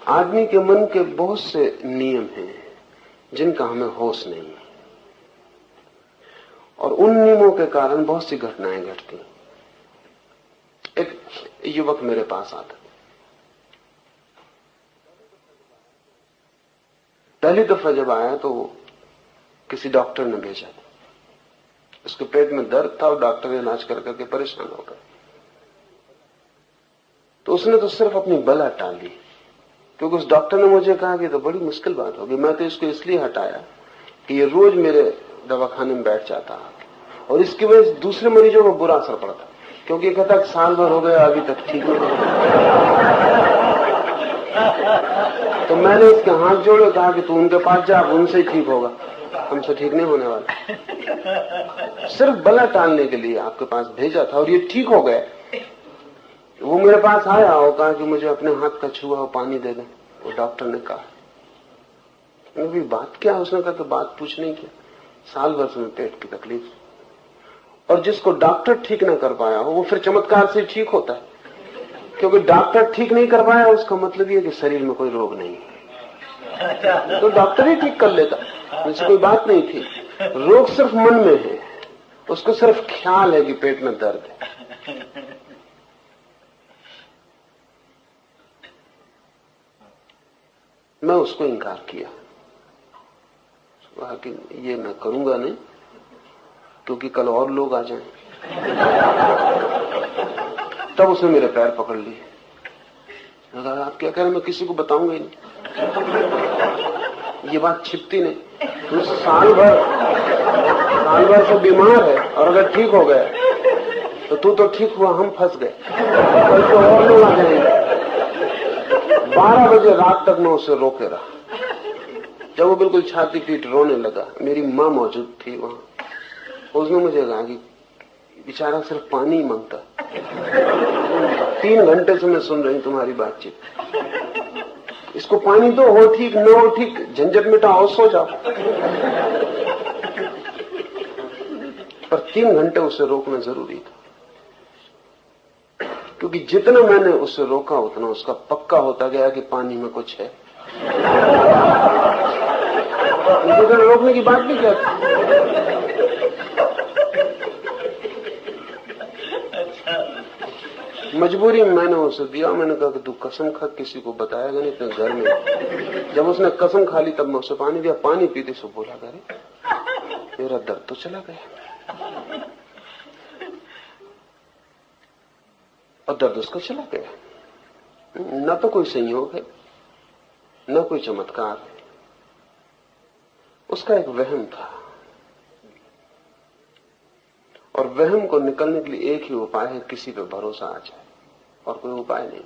आदमी के मन के बहुत से नियम हैं जिनका हमें होश नहीं है, और उन नियमों के कारण बहुत सी घटनाएं घटती। एक युवक मेरे पास आता, पहली दफा जब आया तो किसी डॉक्टर ने भेजा था। उसके पेट में दर्द था और डॉक्टर ने इलाज कर करके परेशान हो गए। तो उसने तो सिर्फ अपनी बला टाली, क्योंकि उस डॉक्टर ने मुझे कहा कि तो बड़ी मुश्किल बात होगी। मैं तो इसको इसलिए हटाया कि ये रोज मेरे दवाखाने में बैठ जाता और इसकी वजह से दूसरे मरीजों को बुरा असर पड़ता, क्योंकि कहता साल भर हो गया अभी तक ठीक नहीं हुआ। तो मैंने उसके हाथ जोड़े, कहा कि तू उनके पास जा, उनसे ही ठीक होगा, हमसे ठीक नहीं होने वाला। सिर्फ बला टालने के लिए आपके पास भेजा था और ये ठीक हो गए। वो मेरे पास आया और कहा कि मुझे अपने हाथ का छुआ और पानी दे दें। वो डॉक्टर ने कहा, अभी बात क्या है? उसने कहा कि बात पूछने की, साल भर से में पेट की तकलीफ, और जिसको डॉक्टर ठीक ना कर पाया हो वो फिर चमत्कार से ठीक होता है, क्योंकि डॉक्टर ठीक नहीं कर पाया उसका मतलब ये कि शरीर में कोई रोग नहीं है, तो डॉक्टर ही ठीक कर लेता, मुझे कोई बात नहीं थी। रोग सिर्फ मन में है, उसको सिर्फ ख्याल है कि पेट में दर्द है। मैं उसको इनकार किया, कहा कि ये मैं करूंगा नहीं, क्योंकि कल और लोग आ जाएं। तब उसने मेरे पैर पकड़ लिए, कहा आप क्या कह रहे हैं? मैं किसी को बताऊंगा ही नहीं, ये बात छिपती नहीं। तो साल भर से बीमार है और अगर ठीक हो गया तो तू तो ठीक हुआ, हम फंस गए, कल तो और लोग आ जाएंगे। 12 बजे रात तक मैं उसे रोके रहा। जब वो बिल्कुल छाती पीट रोने लगा, मेरी माँ मौजूद थी वहां, उसने मुझे कहा कि बेचारा सिर्फ पानी ही मांगता, 3 घंटे से मैं सुन रही तुम्हारी बातचीत, इसको पानी दो, हो ठीक न हो ठीक, झंझट मिटाओ, सो जाओ। पर 3 घंटे उसे रोकना जरूरी था, क्योंकि जितना मैंने उसे रोका उतना उसका पक्का होता गया कि पानी में कुछ है। मुझे रोकने की बात भी क्या थी? मजबूरी में मैंने उसे दिया। मैंने कहा कि तू कसम खा किसी को बताएगा नहीं अपने घर में। जब उसने कसम खा ली तब मैं उसे पानी दिया। पानी पीते से बोला, करे मेरा दर्द तो चला गया, और दर्द उसका चला गया। न तो कोई संयोग है न कोई चमत्कार है, उसका एक वहम था, और वहम को निकलने के लिए एक ही उपाय है, किसी पे भरोसा आ जाए, और कोई उपाय नहीं।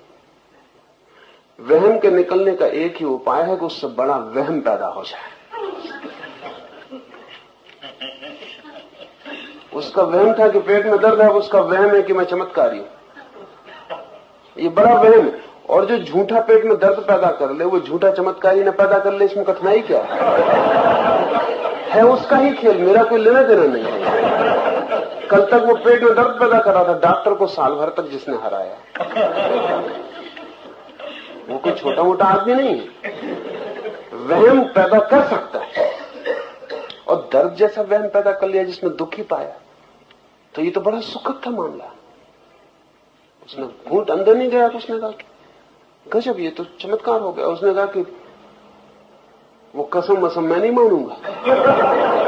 वहम के निकलने का एक ही उपाय है कि उससे बड़ा वहम पैदा हो जाए। उसका वहम था कि पेट में दर्द है, उसका वहम है कि मैं चमत्कारी हूं, ये बड़ा वहम है। और जो झूठा पेट में दर्द पैदा कर ले वो झूठा चमत्कारी न पैदा कर ले, इसमें कठिनाई क्या है? उसका ही खेल, मेरा कोई लेना देना नहीं है। कल तक वो पेट में दर्द पैदा कर रहा था, डॉक्टर को साल भर तक जिसने हराया, वो कोई छोटा मोटा आदमी नहीं है। वहम पैदा कर सकता है, और दर्द जैसा वहम पैदा कर लिया जिसमें दुख ही पाया, तो ये तो बड़ा सुखद था मामला। उसने घूंट अंदर नहीं गया, तो उसने कहा गजब, ये तो चमत्कार हो गया। उसने कहा कि वो कसम वसम मैं नहीं मानूंगा,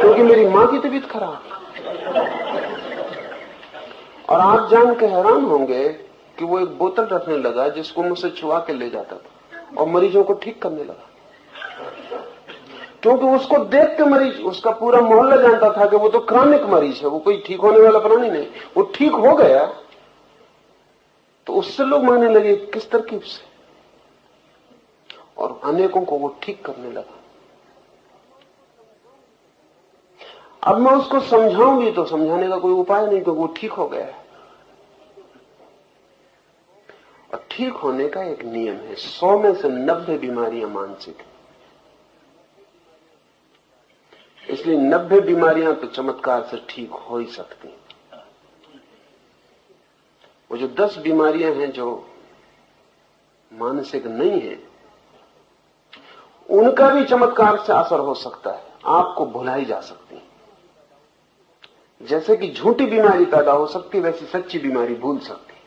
क्योंकि मेरी मां की तबीयत खराब। और आप जान के हैरान होंगे कि वो एक बोतल रखने लगा जिसको मुझसे छुआ के ले जाता था और मरीजों को ठीक करने लगा, क्योंकि उसको देख के मरीज, उसका पूरा मोहल्ला जानता था कि वो तो क्रॉनिक मरीज है, वो कोई ठीक होने वाला प्राणी नहीं। वो ठीक हो गया तो उससे लोग मानने लगे किस तरकीब से, और अनेकों को वो ठीक करने लगा। अब मैं उसको समझाऊंगी तो समझाने का कोई उपाय नहीं, क्योंकि वो ठीक हो गया है। और ठीक होने का एक नियम है, 100 में से 90 बीमारियां मानसिक है, इसलिए 90 बीमारियां तो चमत्कार से ठीक हो ही सकती हैं। वो जो 10 बीमारियां हैं जो मानसिक नहीं है, उनका भी चमत्कार से असर हो सकता है, आपको भुलाई जा सकती है। जैसे कि झूठी बीमारी पैदा हो सकती है, वैसी सच्ची बीमारी भूल सकती है।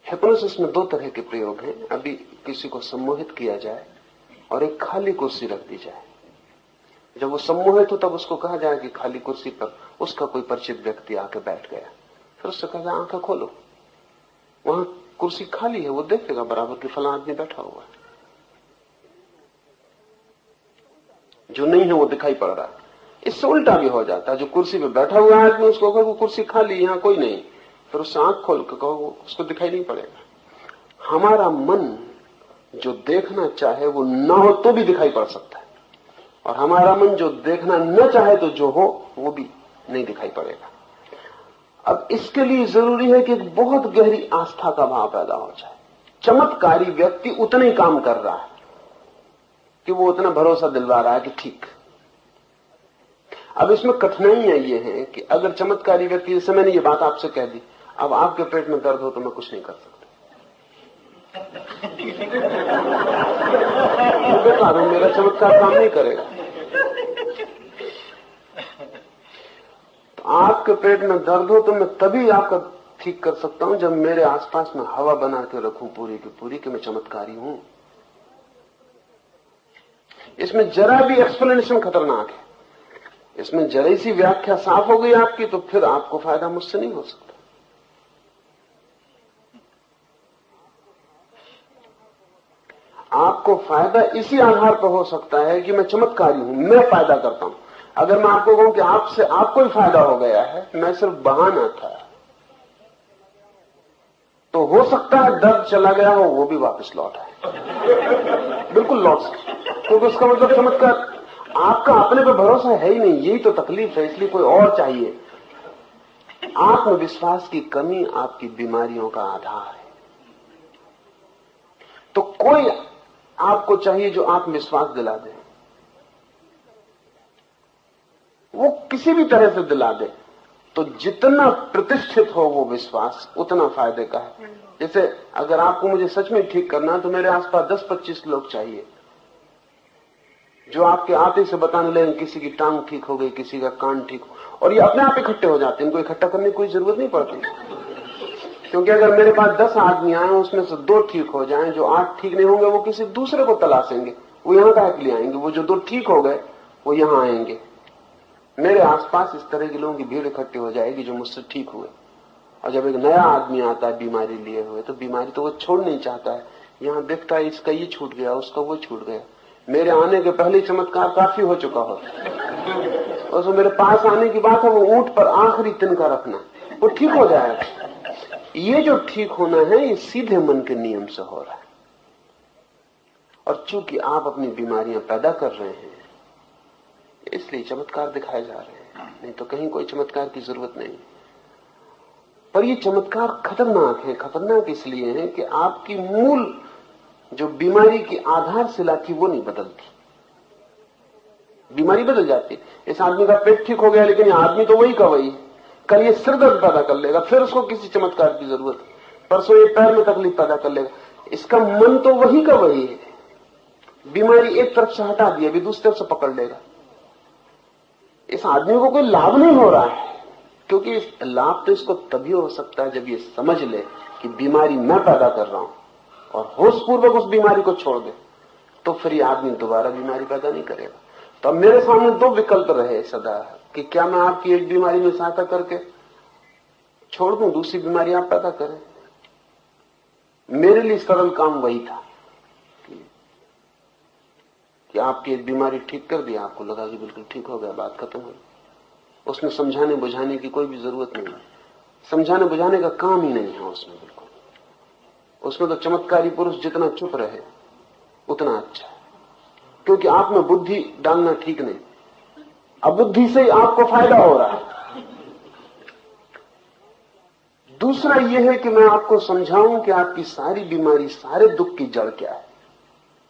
हिप्नोसिस में दो तरह के प्रयोग हैं। अभी किसी को सम्मोहित किया जाए और एक खाली कुर्सी रख दी जाए। जब वो सम्मोहित हो तब उसको कहा जाए कि खाली कुर्सी पर उसका कोई परिचित व्यक्ति आके बैठ गया, फिर उससे कहा जाए आंखें खोलो, वहां कुर्सी खाली है, वो देखेगा बराबर कि फला आदमी बैठा हुआ है, जो नहीं है वो दिखाई पड़ रहा है। इससे उल्टा भी हो जाता है, जो कुर्सी पे बैठा हुआ है आदमी उसको कहो वो कुर्सी खाली, यहां कोई नहीं, फिर उससे आंख खोल के कहो, उसको दिखाई नहीं पड़ेगा। हमारा मन जो देखना चाहे वो ना हो तो भी दिखाई पड़ सकता है, और हमारा मन जो देखना न चाहे तो जो हो वो भी नहीं दिखाई पड़ेगा। अब इसके लिए जरूरी है कि एक बहुत गहरी आस्था का भाव पैदा हो जाए। चमत्कारी व्यक्ति उतना ही काम कर रहा है कि वो उतना भरोसा दिलवा रहा है कि ठीक। अब इसमें कठिनाइयां ये हैं कि अगर चमत्कारी व्यक्ति, जैसे मैंने ये बात आपसे कह दी, अब आपके पेट में दर्द हो तो मैं कुछ नहीं कर सकता, बेकार हूं, मेरा चमत्कार काम नहीं करेगा। तो आपके पेट में दर्द हो तो मैं तभी आपका ठीक कर सकता हूं जब मेरे आसपास में हवा बना के रखूं पूरी की पूरी कि मैं चमत्कारी हूं। इसमें जरा भी एक्सप्लेनेशन खतरनाक है। इसमें जरा सी व्याख्या साफ हो गई आपकी तो फिर आपको फायदा मुझसे नहीं हो सकता। आपको फायदा इसी आधार पर हो सकता है कि मैं चमत्कारी हूं, मैं फायदा करता हूं। अगर मैं आपको कहूं कि आपसे आपको ही फायदा हो गया है, मैं सिर्फ बहाना था, तो हो सकता है दर्द चला गया हो वो भी वापस लौट आए, बिल्कुल लौट सकता, क्योंकि उसका मतलब चमत्कार आपका अपने पे भरोसा है ही नहीं। यही तो तकलीफ है, इसलिए कोई और चाहिए। आत्मविश्वास की कमी आपकी बीमारियों का आधार है। तो कोई आपको चाहिए जो आत्मविश्वास दिला दे, वो किसी भी तरह से दिला दे, तो जितना प्रतिष्ठित हो वो विश्वास उतना फायदे का है। जैसे अगर आपको मुझे सच में ठीक करना है तो मेरे आसपास 10-25 लोग चाहिए जो आपके आते से बताने लगे किसी की टांग ठीक हो गई, किसी का कान ठीक हो, और ये अपने आप इकट्ठे हो जाते हैं। इनको इकट्ठा करने की कोई जरूरत नहीं पड़ती, क्योंकि अगर मेरे पास 10 आदमी आए उसमें से 2 ठीक हो जाएं, जो 8 ठीक नहीं होंगे वो किसी दूसरे को तलाशेंगे, वो यहां काहे के लिए आएंगे? वो जो 2 ठीक हो गए वो यहां आएंगे। मेरे आसपास इस तरह के लोगों की भीड़ इकट्ठी हो जाएगी जो मुझसे ठीक हुए। और जब एक नया आदमी आता है बीमारी लिए हुए, तो बीमारी तो वो छोड़ नहीं चाहता है, यहां देखता है इसका ये छूट गया, उसका वो छूट गया। मेरे आने के पहले चमत्कार काफी हो चुका होता, और जो मेरे पास आने की बात है वो ऊंट पर आखिरी तिनका रखना, वो ठीक हो जाएगा। ये जो ठीक होना है ये सीधे मन के नियम से हो रहा है, और चूंकि आप अपनी बीमारियां पैदा कर रहे हैं इसलिए चमत्कार दिखाए जा रहे हैं, नहीं तो कहीं कोई चमत्कार की जरूरत नहीं। पर ये चमत्कार खतरनाक है। खतरनाक इसलिए है कि आपकी मूल जो बीमारी की आधारशिला थी वो नहीं बदलती। बीमारी बदल जाती। इस आदमी का पेट ठीक हो गया लेकिन ये आदमी तो वही का वही है। कल ये सिर दर्द पैदा कर लेगा, फिर उसको किसी चमत्कार की जरूरत है। परसों ये पैर में तकलीफ पैदा कर लेगा, इसका मन तो वही का वही है। बीमारी एक तरफ से हटा दी, अभी दूसरी तरफ से पकड़ लेगा। इस आदमी को कोई लाभ नहीं हो रहा है, क्योंकि लाभ तो इसको तभी हो सकता है जब ये समझ ले कि बीमारी मैं पैदा कर रहा हूं और होशपूर्वक उस बीमारी को छोड़ दे, तो फिर ये आदमी दोबारा बीमारी पैदा नहीं करेगा। तो अब मेरे सामने 2 विकल्प रहे सदा कि क्या मैं आपकी एक बीमारी में सहायता करके छोड़ दूं, दूसरी बीमारी आप पैदा करें। मेरे लिए सरल काम वही था कि आपकी एक बीमारी ठीक कर दी, आपको लगा कि बिल्कुल ठीक हो गया, बात खत्म हो। उसमें समझाने बुझाने की कोई भी जरूरत नहीं है। समझाने बुझाने का काम ही नहीं है उसमें, बिल्कुल। उसमें तो चमत्कारी पुरुष जितना चुप रहे उतना अच्छा है, क्योंकि आप में बुद्धि डालना ठीक नहीं। अबुद्धि से आपको फायदा हो रहा है। दूसरा यह है कि मैं आपको समझाऊं कि आपकी सारी बीमारी, सारे दुख की जड़ क्या है,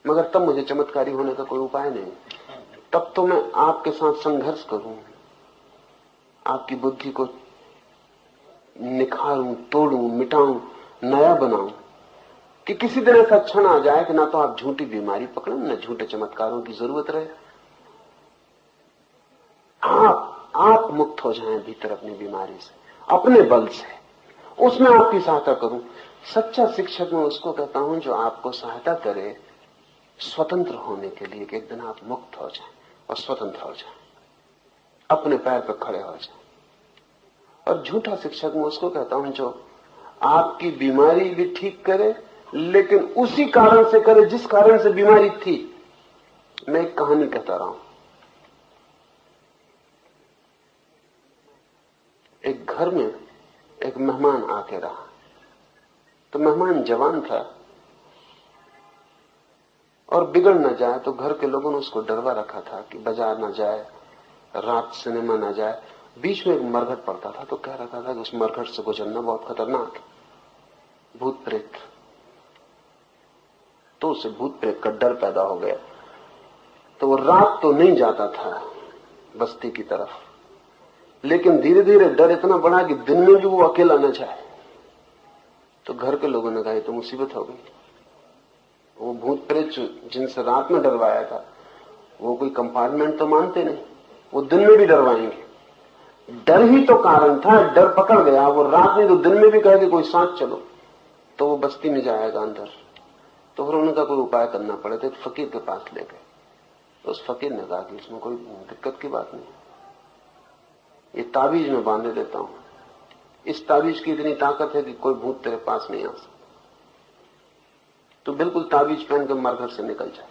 मगर तब मुझे चमत्कारी होने का कोई उपाय नहीं। तब तो मैं आपके साथ संघर्ष करूं, आपकी बुद्धि को निखारूं, तोड़ूं, मिटाऊं, नया बनाऊं, कि किसी दिन ऐसा क्षण आ जाए कि ना तो आप झूठी बीमारी पकड़े, न झूठे चमत्कारों की जरूरत रहे। आप मुक्त हो जाएं भीतर अपनी बीमारी से, अपने बल से। उसमें आपकी सहायता करूं। सच्चा शिक्षक मैं उसको कहता हूं जो आपको सहायता करे स्वतंत्र होने के लिए, कि एक दिन आप मुक्त हो जाएं और स्वतंत्र हो जाएं, अपने पैर पर खड़े हो जाएं। और झूठा शिक्षक मैं उसको कहता हूं जो आपकी बीमारी भी ठीक करे, लेकिन उसी कारण से करे जिस कारण से बीमारी थी। मैं एक कहानी कहता रहा हूं। एक घर में एक मेहमान आके रहा। तो मेहमान जवान था और बिगड़ न जाए तो घर के लोगों ने उसको डरवा रखा था कि बाजार न जाए, रात सिनेमा न जाए। बीच में एक मरघट पड़ता था तो कह रखा था कि उस मरघट से गुजरना बहुत खतरनाक है, भूत प्रेत। तो उसे भूत प्रेत का डर पैदा हो गया। तो वो रात तो नहीं जाता था बस्ती की तरफ, लेकिन धीरे धीरे डर इतना बढ़ा कि दिन में भी वो अकेला न जाए। तो घर के लोगों ने कहा तो मुसीबत हो गई। वो भूत प्रेत जिनसे रात में डरवाया था वो कोई कंपार्टमेंट तो मानते नहीं, वो दिन में भी डरवाएंगे। डर ही तो कारण था, डर पकड़ गया। वो रात नहीं तो दिन में भी कहे कोई साथ चलो तो वो बस्ती में जाएगा अंदर। तो फिर उनका कोई उपाय करना पड़े तो एक फकीर के पास ले गए। तो उस फकीर ने कहा कि इसमें कोई दिक्कत की बात नहीं, ये ताबीज में बांधे देता हूं, इस ताबीज की इतनी ताकत है कि कोई भूत तेरे पास नहीं आ सकता। तो बिल्कुल ताबीज पहन के मरघर से निकल जाए।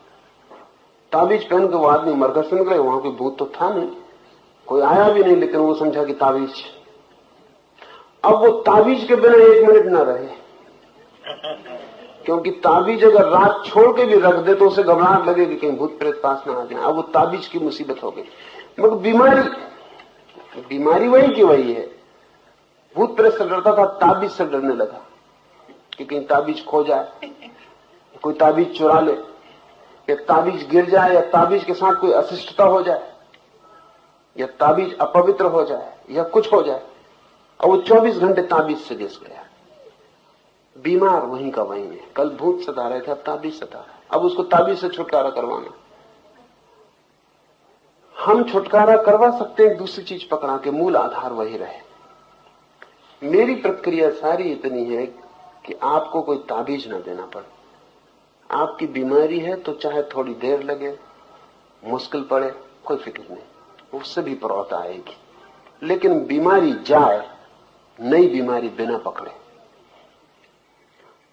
ताबीज पहन के वो आदमी मरघर से निकले, वहां कोई भूत तो था नहीं, कोई आया भी नहीं, लेकिन वो समझा कि ताबीज। अब वो ताबीज के बिना एक मिनट ना रहे, क्योंकि ताबीज अगर रात छोड़ के भी रख दे तो उसे घबराहट लगेगी कहीं भूत प्रेत पास ना आ जाए। अब वो ताबीज की मुसीबत हो गई। मगर बीमारी वही की वही है। भूत प्रेत से डरता था, ताबीज से डरने लगा कि कहीं ताबीज खो जाए, कोई ताबीज चुरा ले, या ताबीज गिर जाए, या ताबीज के साथ कोई अशिष्टता हो जाए, या ताबीज अपवित्र हो जाए, या कुछ हो जाए। और वो 24 घंटे ताबीज से घिस गया। बीमार वहीं का वहीं है। कल भूत सता रहे थे, अब ताबीज सता रहा है। अब उसको ताबीज से छुटकारा करवाना। हम छुटकारा करवा सकते हैं दूसरी चीज पकड़ा के, मूल आधार वही रहे। मेरी प्रक्रिया सारी इतनी है कि आपको कोई ताबीज ना देना पड़े। आपकी बीमारी है तो चाहे थोड़ी देर लगे, मुश्किल पड़े, कोई फिक्र नहीं, उससे भी प्रौता आएगी। लेकिन बीमारी जाए, नई बीमारी बिना पकड़े।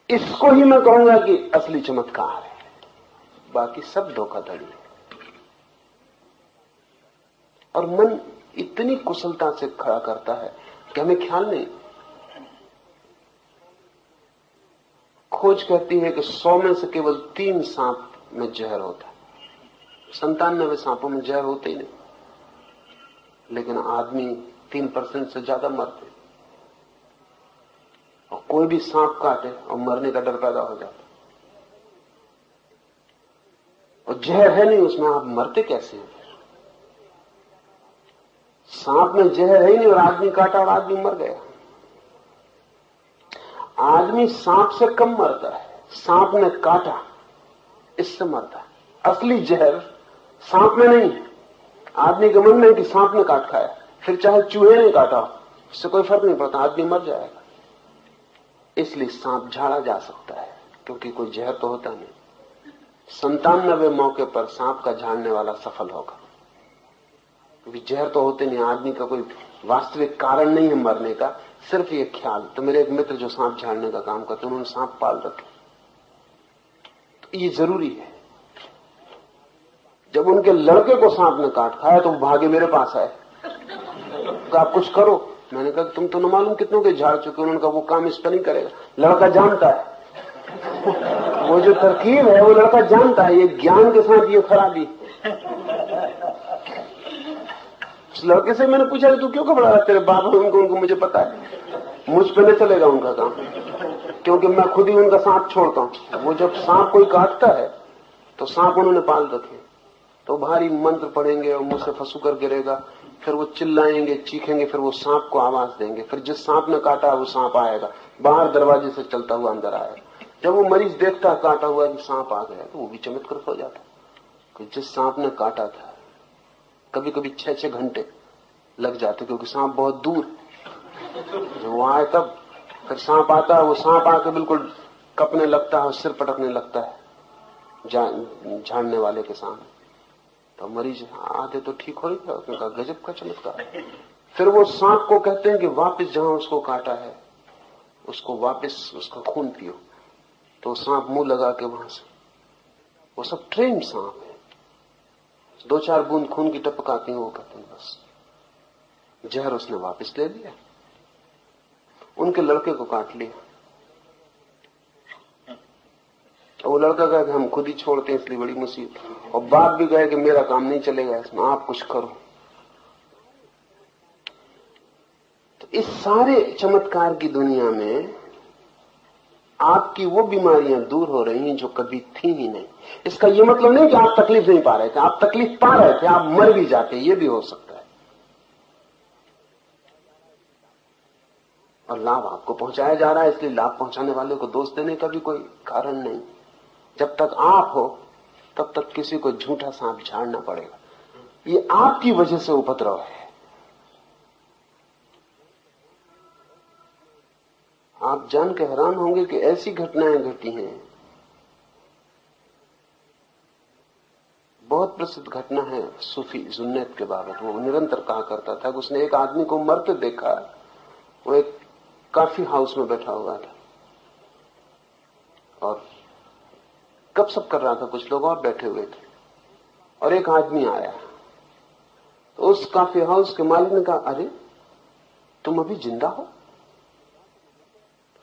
इसको ही मैं कहूंगा कि असली चमत्कार है, बाकी सब धोखाधड़ी है। और मन इतनी कुशलता से खड़ा करता है कि हमें ख्याल नहीं। खोज कहती है कि 100 में से केवल 3 सांप में जहर होता है, 97 सांपों में जहर होते ही नहीं। लेकिन आदमी 3% से ज्यादा मरते, और कोई भी सांप काटे और मरने का डर पैदा हो जाता। और जहर है नहीं उसमें, आप मरते कैसे हैं? सांप में जहर है ही नहीं और आदमी काटा और आदमी मर गया। आदमी सांप से कम मरता है, सांप ने काटा इससे मरता है। असली जहर सांप में नहीं है। आदमी के मन में है कि सांप ने काट खाया, फिर चाहे चूहे ने काटा, इससे कोई फर्क नहीं पड़ता, आदमी मर जाएगा। इसलिए सांप झाड़ा जा सकता है क्योंकि कोई जहर तो होता नहीं। 97 मौके पर सांप का झाड़ने वाला सफल होगा, क्योंकि जहर तो होते नहीं। आदमी का कोई वास्तविक कारण नहीं है मरने का, सिर्फ ये ख्याल। तो मेरे एक मित्र जो सांप झाड़ने का काम करते, उन्होंने सांप पाल रखे। तो ये जरूरी है। जब उनके लड़के को सांप ने काट खाया तो वो भागे मेरे पास आए, तो आप कुछ करो। मैंने कहा तुम तो न मालूम कितनों के झाड़ चुके। उन्होंने कहा वो काम इस पर नहीं करेगा, लड़का जानता है। वो जो तरकीब है वो लड़का जानता है, ये ज्ञान के साथ ये खराबी। उस लड़के से मैंने पूछा तू क्यों घबरा रहा, तेरे बाप उनको मुझे पता है, मुझ पे नहीं चलेगा उनका काम, क्योंकि मैं खुद ही उनका सांप छोड़ता हूं। वो जब सांप कोई काटता है तो सांप उन्होंने पाल रखे, तो भारी मंत्र पढ़ेंगे और मुंह से फंसू कर गिरेगा, फिर वो चिल्लाएंगे, चीखेंगे, फिर वो सांप को आवाज देंगे, फिर जिस सांप ने काटा वो सांप आएगा, बाहर दरवाजे से चलता हुआ अंदर आएगा। जब वो मरीज देखता काटा हुआ कि सांप आ गया तो वो भी चमत्कृत हो जाता कि जिस सांप ने काटा था। कभी कभी 6-6 घंटे लग जाते क्योंकि सांप बहुत दूर, जब वो आए तब फिर सांप आता है, वो सांप आके बिल्कुल कपने लगता है और सिर पटकने लगता है झाड़ने वाले के सामने। तो मरीज आधे तो ठीक हो ही गया, उसने कहा गजब का चमत्कार। फिर वो सांप को कहते हैं कि वापस जहां उसको काटा है उसको वापस उसका खून पियो, तो सांप मुंह लगा के वहां से, वो सब ट्रेन सांप है, 2-4 बूंद खून की टपकाती हैं, वो कहते हैं बस जहर उसने वापस ले लिया। उनके लड़के को काट लिया, तो वो लड़का कहा कि हम खुद ही छोड़ते हैं, इसलिए बड़ी मुसीबत। और बाप भी कहे कि मेरा काम नहीं चलेगा इसमें, आप कुछ करो। तो इस सारे चमत्कार की दुनिया में आपकी वो बीमारियां दूर हो रही हैं जो कभी थी ही नहीं। इसका ये मतलब नहीं कि आप तकलीफ नहीं पा रहे थे, आप तकलीफ पा रहे थे, आप मर भी जाते, ये भी हो सकता है। और लाभ आपको पहुंचाया जा रहा है, इसलिए लाभ पहुंचाने वाले को दोष देने का भी कोई कारण नहीं। जब तक आप हो तब तक किसी को झूठा सांप झाड़ना पड़ेगा। ये आपकी वजह से उपद्रव है। आप जान के हैरान होंगे कि ऐसी घटनाएं घटी हैं। बहुत प्रसिद्ध घटना है सूफी जुन्नैद के बाबत। वो निरंतर कहा करता था कि उसने एक आदमी को मरते देखा। वो एक कॉफी हाउस में बैठा हुआ था और गपशप कर रहा था, कुछ लोग और बैठे हुए थे, और एक आदमी आया। तो उस कॉफी हाउस के मालिक ने कहा, अरे तुम अभी जिंदा हो?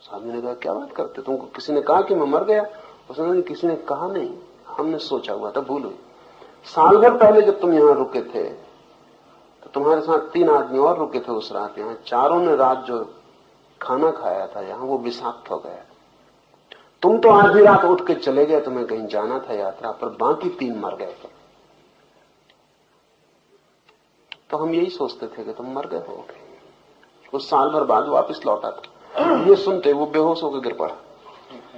उस आदमी ने कहा, क्या बात करते, तुमको किसी ने कहा कि मैं मर गया? उसने कहा, किसी ने कहा नहीं, हमने सोचा हुआ था, भूल हुई। साल भर पहले जब तुम यहां रुके थे तो तुम्हारे साथ 3 आदमी और रुके थे उस रात यहां। चारों ने रात जो खाना खाया था यहां वो विषाक्त हो गया। तुम तो आधी रात उठ के चले गए, तुम्हें कहीं जाना था यात्रा पर, बाकी 3 मर गए थे। तो हम यही सोचते थे कि तुम मर गए हो। उस साल भर बाद वापस लौटा था। ये सुनते वो बेहोश होकर गिर पड़ा।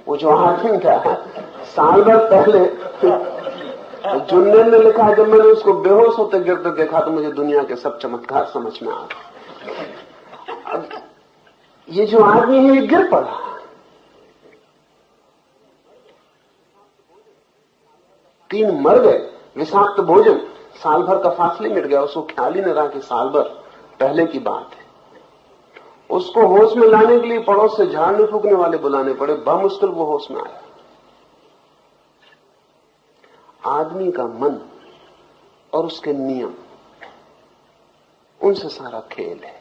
वो जो आदमी था साल भर पहले, जुन्नैद ने लिखा, जब मैंने उसको बेहोश होते गिरते देखा तो मुझे दुनिया के सब चमत्कार समझ में आ गए। अब ये जो आदमी है ये गिर पड़ा। तीन मर गए, विषाक्त भोजन, साल भर का फासले मिट गया। उसको ख्याल ही न रहा कि साल भर पहले की बात है। उसको होश में लाने के लिए पड़ोस से झाड़ने फूकने वाले बुलाने पड़े, बमुश्किल वो होश में आया। आदमी का मन और उसके नियम, उनसे सारा खेल है।